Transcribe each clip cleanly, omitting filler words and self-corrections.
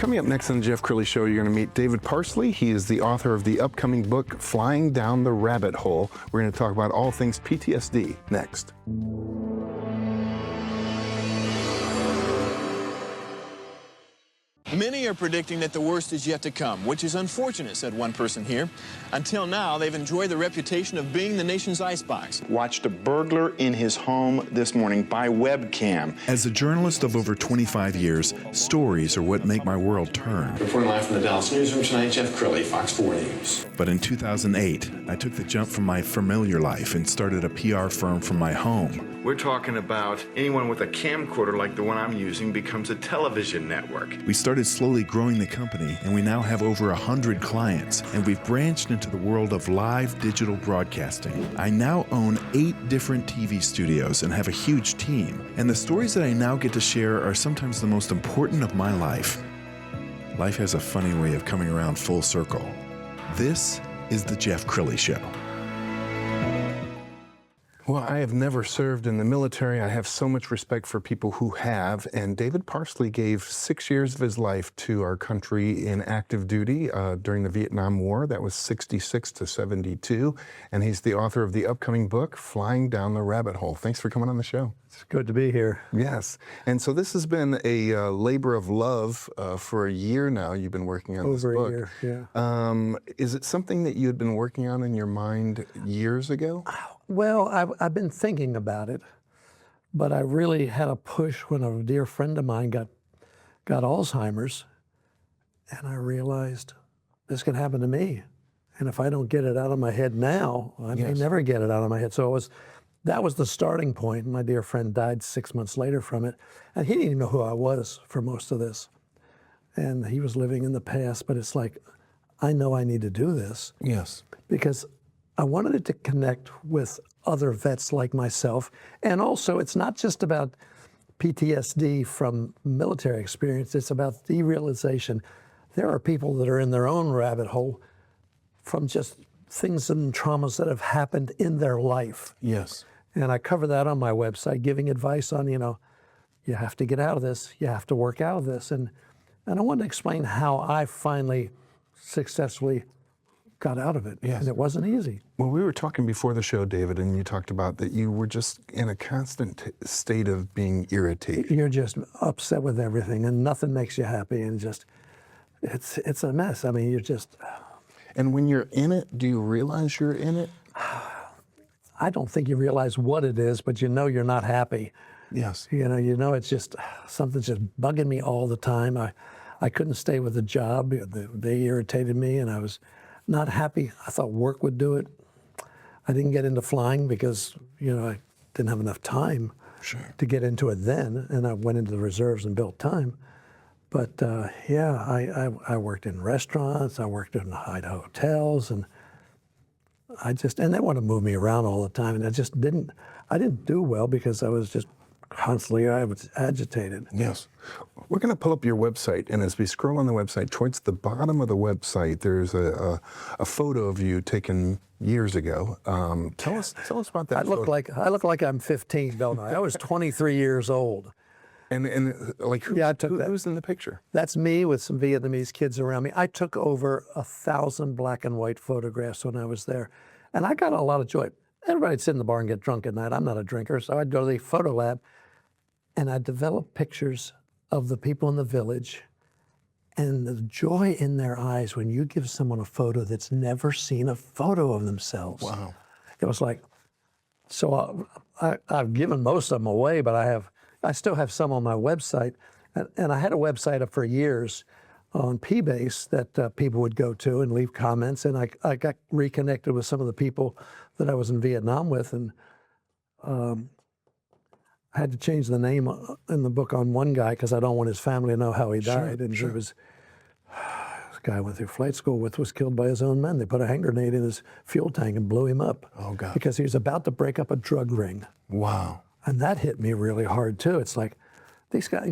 Coming up next on the Jeff Crilley Show, you're going to meet David Parsley. He is the author of the upcoming book, Flying Down the Rabbit Hole. We're going to talk about all things PTSD next. Many are predicting that the worst is yet to come, which is unfortunate, said one person here. Until now, they've enjoyed the reputation of being the nation's icebox. Watched a burglar in his home this morning by webcam. As a journalist of over 25 years, stories are what make my world turn. Reporting live from the Dallas newsroom tonight, Jeff Crilley, Fox 4 News. But in 2008, I took the jump from my familiar life and started a PR firm from my home. We're talking about anyone with a camcorder like the one I'm using becomes a television network. We started slowly growing the company, and we now have over 100 clients, and we've branched into the world of live digital broadcasting. I now own 8 different TV studios and have a huge team, and the stories that I now get to share are sometimes the most important of my life. Life has a funny way of coming around full circle. This is the Jeff Crilley Show. Well, I have never served in the military. I have so much respect for people who have, and David Parsley gave 6 years of his life to our country in active duty during the Vietnam War. That was 66 to 72, and he's the author of the upcoming book, Flying Down the Rabbit Hole. Thanks for coming on the show. It's good to be here. Yes, and so this has been a labor of love for a year now. You've been working on this book. Over a year, yeah. Is it something that you had been working on in your mind years ago? Well, I've been thinking about it, but I really had a push when a dear friend of mine got Alzheimer's, and I realized this can happen to me. And if I don't get it out of my head now, I may never get it out of my head. So that was the starting point. My dear friend died 6 months later from it, and he didn't even know who I was for most of this. And he was living in the past, but it's like, I know I need to do this. Yes. Because I wanted it to connect with other vets like myself. And also, it's not just about PTSD from military experience, it's about the realization there are people that are in their own rabbit hole from just things and traumas that have happened in their life. Yes. And I cover that on my website, giving advice on, you have to get out of this, you have to work out of this. And I wanted to explain how I finally successfully got out of it. Yes. And it wasn't easy. Well, we were talking before the show, David, and you talked about that you were just in a constant state of being irritated. You're just upset with everything, and nothing makes you happy, and just, it's a mess. I mean, you're just... And when you're in it, do you realize you're in it? I don't think you realize what it is, but you know you're not happy. Yes. You know it's just, something's just bugging me all the time. I couldn't stay with the job. They irritated me, and I was not happy. I thought work would do it. I didn't get into flying because, I didn't have enough time to get into it then, and I went into the reserves and built time. But I worked in restaurants, I worked in hotels, and they want to move me around all the time, and I didn't do well because I was just constantly agitated. Yes. We're going to pull up your website, and as we scroll on the website, towards the bottom of the website, there's a photo of you taken years ago. Tell us about that. I look like I'm 15, don't I? I was 23 years old. And like, who's in the picture? That's me with some Vietnamese kids around me. I took over 1,000 black and white photographs when I was there, and I got a lot of joy. Everybody'd sit in the bar and get drunk at night. I'm not a drinker, so I'd go to the photo lab, and I'd develop pictures of the people in the village, and the joy in their eyes when you give someone a photo that's never seen a photo of themselves. Wow. It was like, so I've given most of them away, but I still have some on my website, and I had a website up for years on P-Base that people would go to and leave comments, and I got reconnected with some of the people that I was in Vietnam with, and I had to change the name in the book on one guy because I don't want his family to know how he died, and he was, this guy I went through flight school with was killed by his own men. They put a hand grenade in his fuel tank and blew him up. Oh, God. Because he was about to break up a drug ring. Wow. And that hit me really hard, too. It's like, these guys,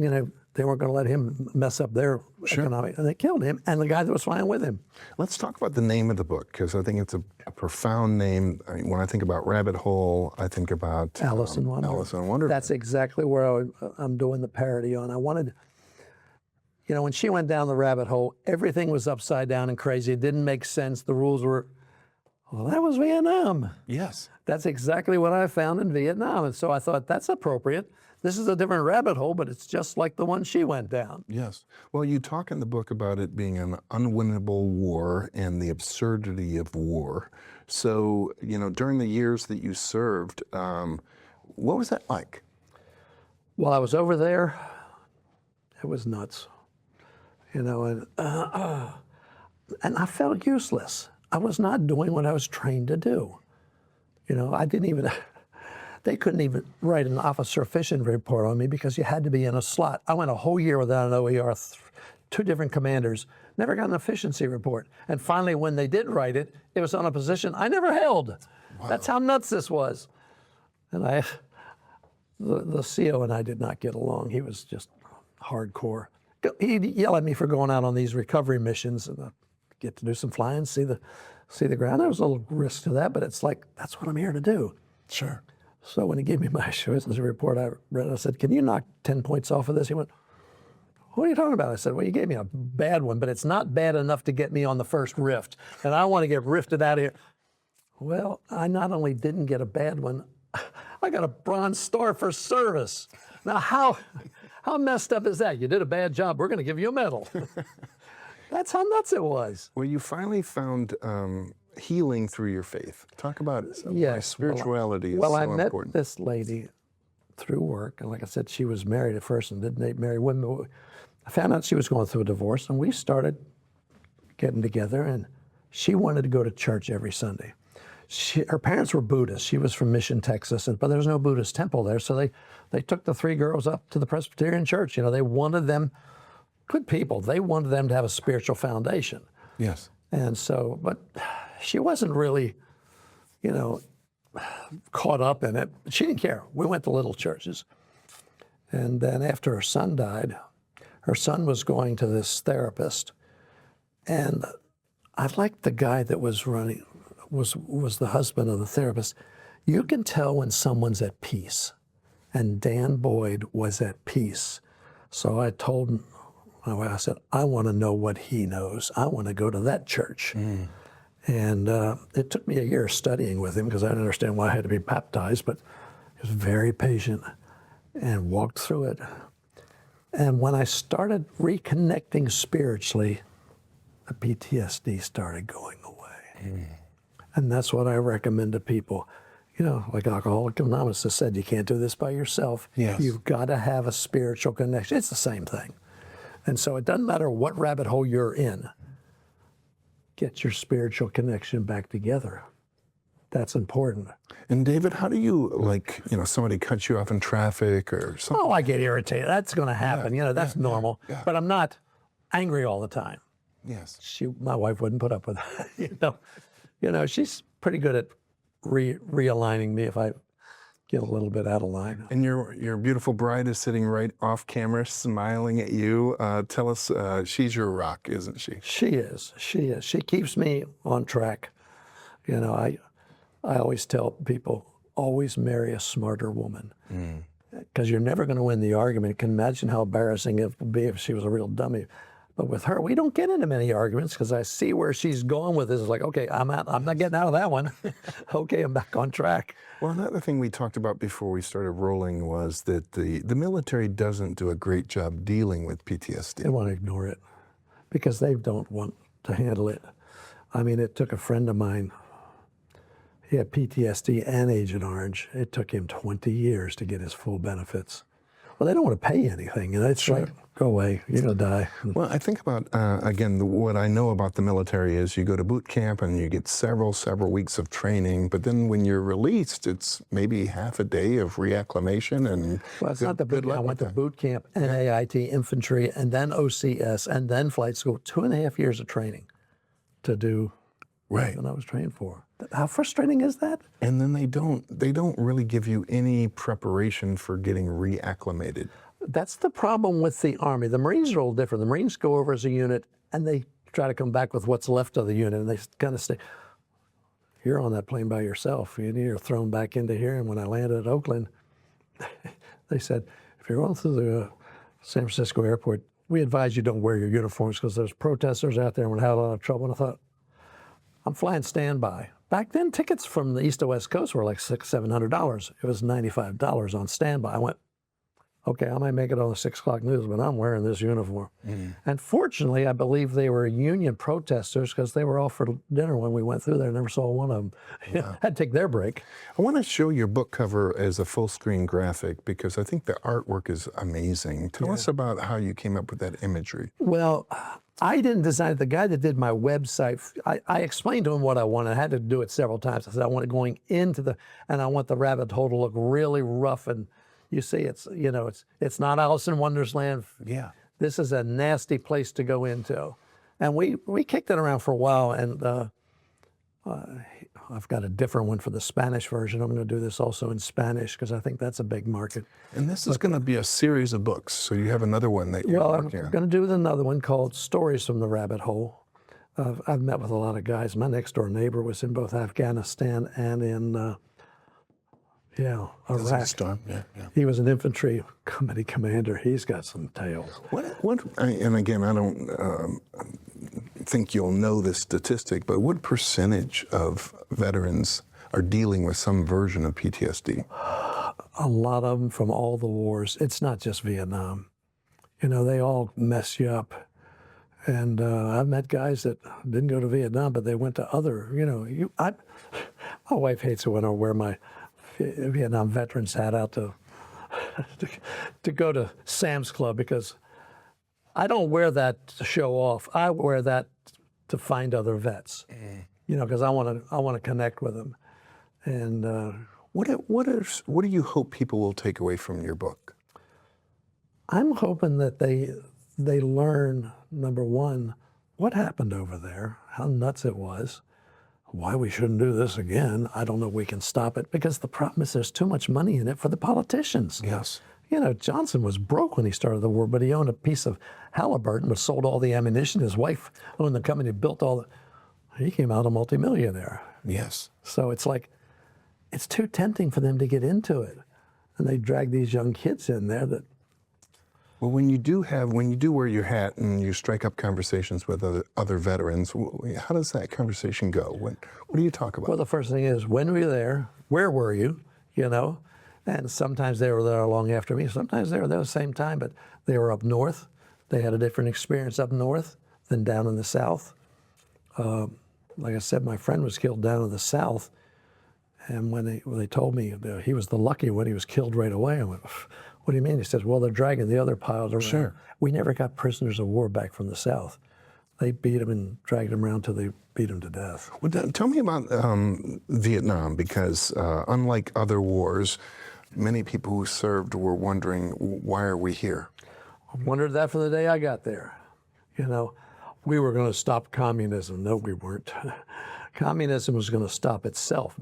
they weren't going to let him mess up their economic, and they killed him, and the guy that was flying with him. Let's talk about the name of the book, because I think it's a profound name. I mean, when I think about Rabbit Hole, I think about Alice in Wonderland. Alice in Wonderland. That's exactly where I'm doing the parody on. I wanted, You know, when she went down the rabbit hole, everything was upside down and crazy. It didn't make sense. The rules were, well, that was Vietnam. Yes. That's exactly what I found in Vietnam. And so I thought, that's appropriate. This is a different rabbit hole, but it's just like the one she went down. Yes. Well, you talk in the book about it being an unwinnable war and the absurdity of war. So, you know, during the years that you served, what was that like? While I was over there, it was nuts. You know, and I felt useless. I was not doing what I was trained to do. You know, I didn't even, they couldn't even write an officer efficiency report on me because you had to be in a slot. I went a whole year without an OER, 2 different commanders, never got an efficiency report. And finally, when they did write it, it was on a position I never held. Wow. That's how nuts this was. And the CO and I did not get along. He was just hardcore. He'd yell at me for going out on these recovery missions and get to do some flying, see the ground. There was a little risk to that, but it's like, that's what I'm here to do. Sure. So when he gave me my efficiency report, I read it. I said, can you knock 10 points off of this? He went, what are you talking about? I said, well, you gave me a bad one, but it's not bad enough to get me on the first rift, and I want to get rifted out of here. Well, I not only didn't get a bad one, I got a Bronze Star for service. Now, how messed up is that? You did a bad job. We're going to give you a medal. That's how nuts it was. Well, you finally found healing through your faith. Talk about it. Why spirituality is so important. Well, I met this lady through work, and like I said, she was married at first and didn't marry women. I found out she was going through a divorce, and we started getting together, and she wanted to go to church every Sunday. Her parents were Buddhists. She was from Mission, Texas, but there was no Buddhist temple there, so they took the 3 girls up to the Presbyterian church. You know, they wanted them, good people, they wanted them to have a spiritual foundation. Yes. And so, but she wasn't really, you know, caught up in it. She didn't care. We went to little churches. And then after her son died, her son was going to this therapist. And I liked the guy that was running, was the husband of the therapist. You can tell when someone's at peace. And Dan Boyd was at peace. So I told him, I said, I want to know what he knows. I want to go to that church. Mm. And it took me a year studying with him because I didn't understand why I had to be baptized, but he was very patient and walked through it. And when I started reconnecting spiritually, the PTSD started going away. Mm. And that's what I recommend to people. You know, like Alcoholics Anonymous has said, you can't do this by yourself. Yes. You've got to have a spiritual connection. It's the same thing. And so it doesn't matter what rabbit hole you're in, get your spiritual connection back together. That's important. And David, how do you, like, you know, somebody cuts you off in traffic or something? Oh, I get irritated. That's going to happen. You know, that's normal. Yeah. But I'm not angry all the time. Yes. My wife wouldn't put up with that. You know, she's pretty good at realigning me if I get a little bit out of line. And your beautiful bride is sitting right off camera, smiling at you. Tell us, she's your rock, isn't she? She is. She is. She keeps me on track. You know, I always tell people, always marry a smarter woman. Because you're never going to win the argument. You can imagine how embarrassing it would be if she was a real dummy. But with her, we don't get into many arguments because I see where she's going with this. It's like, okay, I'm not getting out of that one. Okay, I'm back on track. Well, another thing we talked about before we started rolling was that the military doesn't do a great job dealing with PTSD. They want to ignore it because they don't want to handle it. I mean, it took a friend of mine, he had PTSD and Agent Orange. It took him 20 years to get his full benefits. Well, they don't want to pay anything. You know, it's sure. Like, go away, you're going to die. Well, I think about, again, what I know about the military is you go to boot camp and you get several weeks of training, but then when you're released, it's maybe half a day of reacclimation and well, it's not the boot camp. I went to boot camp, NAIT, infantry, and then OCS, and then flight school. 2.5 years of training to do what I was trained for. How frustrating is that? And then they don't really give you any preparation for getting reacclimated. That's the problem with the Army. The Marines are a little different. The Marines go over as a unit, and they try to come back with what's left of the unit, and they kind of stay. You're on that plane by yourself. You're thrown back into here, and when I landed at Oakland, they said, if you're going through the San Francisco airport, we advise you don't wear your uniforms because there's protesters out there and we had a lot of trouble. And I thought, I'm flying standby. Back then, tickets from the East to West Coast were like $600-700. It was $95 on standby. I went, okay, I might make it on the 6 o'clock news, but I'm wearing this uniform. And fortunately, I believe they were union protesters because they were all for dinner when we went through there. Never saw one of them. Yeah. Had to take their break. I want to show your book cover as a full screen graphic because I think the artwork is amazing. Tell us about how you came up with that imagery. Well, I didn't design it. The guy that did my website, I explained to him what I wanted. I had to do it several times. I said, I want it going into and I want the rabbit hole to look really rough. And you see, it's not Alice in Wonderland. Yeah. This is a nasty place to go into. And we kicked it around for a while, and I've got a different one for the Spanish version. I'm going to do this also in Spanish because I think that's a big market. And this is going to be a series of books, so you have another one that you're I'm working on. going to do another one called Stories from the Rabbit Hole. I've met with a lot of guys. My next door neighbor was in both Afghanistan and in Iraq. Yeah. He was an infantry company commander. He's got some tales. And again, I don't think you'll know this statistic, but what percentage of veterans are dealing with some version of PTSD? A lot of them from all the wars. It's not just Vietnam. They all mess you up. And I've met guys that didn't go to Vietnam, but they went to other, my wife hates it when I wear my Vietnam veterans hat out to go to Sam's Club because I don't wear that to show off. I wear that to find other vets, because I want to connect with them. And What do you hope people will take away from your book? I'm hoping that they learn, number one, what happened over there, how nuts it was, why we shouldn't do this again. I don't know if we can stop it because the problem is there's too much money in it for the politicians. Yes. Johnson was broke when he started the war, but he owned a piece of Halliburton, but sold all the ammunition. His wife owned the company, built he came out a multimillionaire. Yes. So it's like, it's too tempting for them to get into it. And they drag these young kids in there that. Well, when you do wear your hat and you strike up conversations with other veterans, how does that conversation go? What do you talk about? Well, the first thing is, when were you there? Where were you? And sometimes they were there long after me. Sometimes they were there at the same time, but they were up north. They had a different experience up north than down in the south. Like I said, my friend was killed down in the south. And when they told me he was the lucky one, he was killed right away. I went, what do you mean? He says, well, they're dragging the other piles around. Sure. We never got prisoners of war back from the south. They beat them and dragged them around till they beat them to death. Well, tell me about Vietnam, because unlike other wars, many people who served were wondering, why are we here? I wondered that from the day I got there. We were going to stop communism. No, we weren't. Communism was going to stop itself.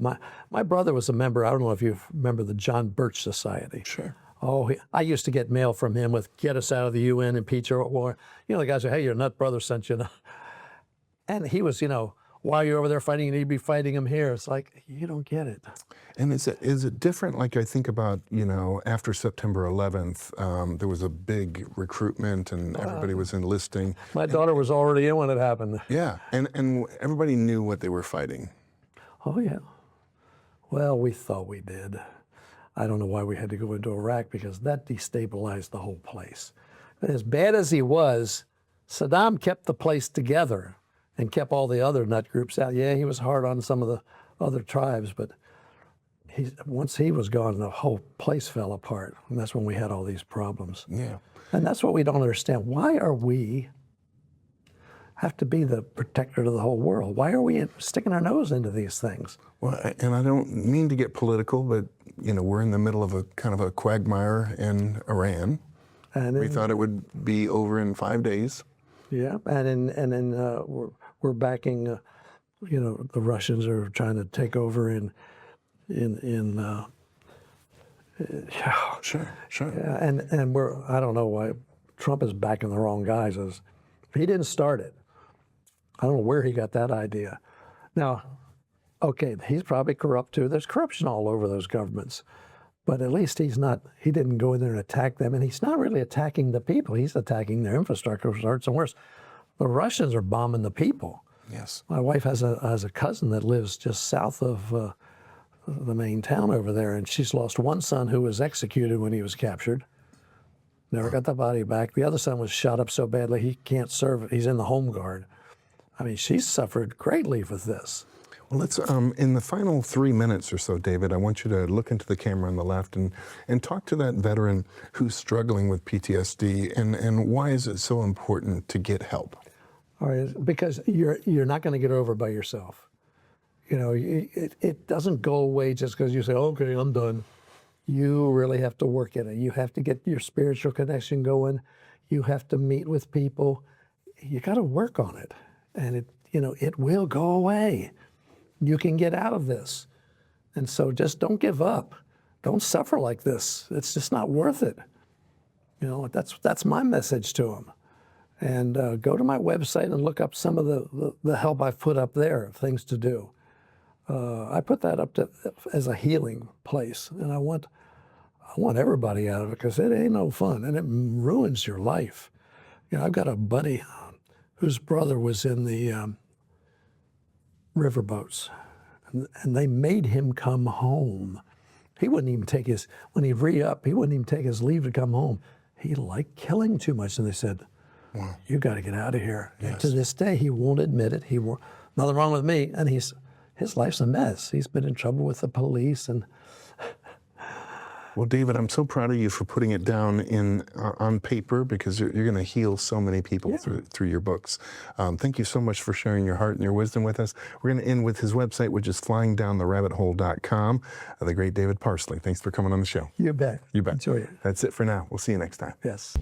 My brother was a member, I don't know if you remember the John Birch Society. Sure. Oh, I used to get mail from him with get us out of the UN, impeach our war. The guys say, hey, your nut brother sent you. And he was, why are you over there fighting? You need to be fighting him here. It's like, you don't get it. And is it different? Like I think about, after September 11th, there was a big recruitment and everybody was enlisting. My daughter was already in when it happened. Yeah, and everybody knew what they were fighting. Oh, yeah. Well, we thought we did. I don't know why we had to go into Iraq because that destabilized the whole place. But as bad as he was, Saddam kept the place together and kept all the other nut groups out. Yeah, he was hard on some of the other tribes, but once he was gone, the whole place fell apart. And that's when we had all these problems. Yeah. And that's what we don't understand. Why are we have to be the protector of the whole world? Why are we sticking our nose into these things? Well, and I don't mean to get political, but we're in the middle of a kind of a quagmire in Iran. And we thought it would be over in 5 days. Yeah, we're backing. The Russians are trying to take over in. Sure. Yeah, and I don't know why Trump is backing the wrong guys. He didn't start it. I don't know where he got that idea. Now, okay, he's probably corrupt too. There's corruption all over those governments. But at least he didn't go in there and attack them. And he's not really attacking the people. He's attacking their infrastructure, which hurts and worse. The Russians are bombing the people. Yes. My wife has a cousin that lives just south of the main town over there, and she's lost one son who was executed when he was captured. Never got the body back. The other son was shot up so badly he can't serve it. He's in the Home Guard. I mean, she's suffered greatly with this. Well, let's, in the final 3 minutes or so, David, I want you to look into the camera on the left and talk to that veteran who's struggling with PTSD, and why is it so important to get help? All right, because you're not going to get over by yourself. You know, it doesn't go away just because you say, okay, I'm done. You really have to work at it. You have to get your spiritual connection going. You have to meet with people. You got to work on it, and it will go away. You can get out of this, and so just don't give up. Don't suffer like this. It's just not worth it. You know, that's my message to them. And go to my website and look up some of the help I've put up there, things to do. I put that up as a healing place, and I want everybody out of it because it ain't no fun, and it ruins your life. You know, I've got a buddy whose brother was in the riverboats, and they made him come home. He wouldn't even take when he re-up, he wouldn't even take his leave to come home. He liked killing too much, and they said, wow, you got to get out of here. Yes. And to this day, he won't admit it. Nothing wrong with me, and his life's a mess. He's been in trouble with the police. And well, David, I'm so proud of you for putting it down on paper, because you're going to heal so many people through your books. Thank you so much for sharing your heart and your wisdom with us. We're going to end with his website, which is flyingdowntherabbithole.com. The great David Parsley. Thanks for coming on the show. You bet. You bet. Enjoy it. That's it for now. We'll see you next time. Yes.